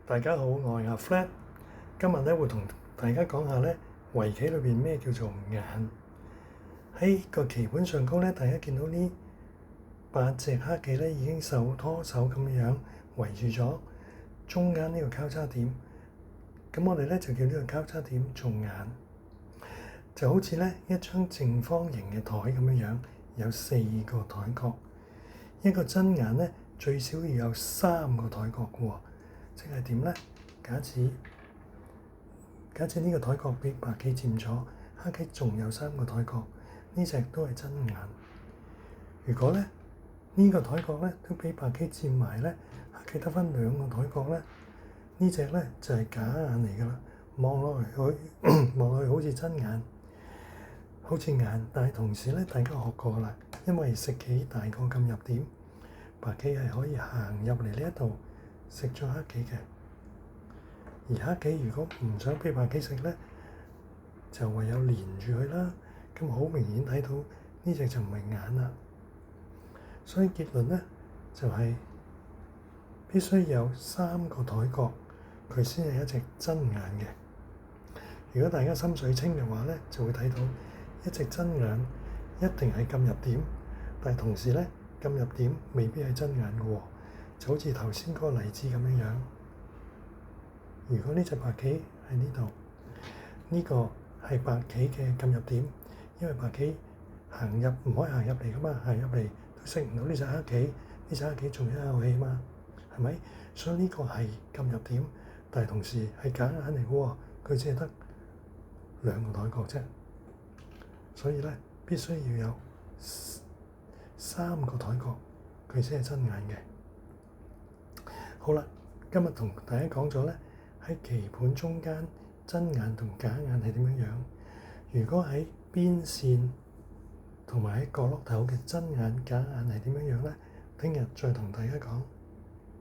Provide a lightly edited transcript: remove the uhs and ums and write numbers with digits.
大家好，我係阿 Flat，今日咧會同大家講下咧圍棋裏邊咩叫做眼。喺個棋盤上高咧，大家見到呢8隻黑棋咧已經手拖手咁樣圍住咗中間呢個交叉點，咁我哋咧就叫呢個交叉點做眼，就好似咧一張正方形嘅台咁樣，有4個台角，一個真眼咧最少要有3個台角嘅喎。即係點咧？假設呢個台角俾白棋佔咗，黑棋仲有3個台角，呢隻都係真眼。如果咧呢個台角咧都俾白棋佔埋咧，黑棋得返2個台角咧，呢隻咧就係假眼嚟㗎啦。望落去好似真眼，好似眼，但係同時咧大家學過啦，因為食棋大過咁入點，白棋係可以行入嚟呢一度食咗黑棋嘅。而黑棋如果唔想俾白棋食咧，就唯有連住佢啦。咁好明顯睇到呢隻就唔係眼啦。所以結論咧就係必須有3個台角，佢先係一隻真眼嘅。如果大家心水清嘅話咧，就會睇到一隻真眼一定係撳入點，但係同時咧撳入點未必係真眼嘅喎，就好似頭先嗰個例子咁樣樣。如果呢隻白棋喺呢度，呢個係白棋嘅撳入點，因為白棋行入唔可以行入嚟噶嘛，行入嚟都食唔到呢隻黑棋，呢隻黑棋仲有一口氣嘛，係咪？所以呢個係撳入點，但係同時係假眼嚟嘅喎，佢只係得2個台角啫。所以咧必須要有3個台角，佢先係真眼嘅。好啦，今日同大家講咗咧，喺棋盤中間真眼同假眼係點樣樣？如果喺邊線同埋喺角落頭嘅真眼假眼係點樣樣咧？聽日再同大家講。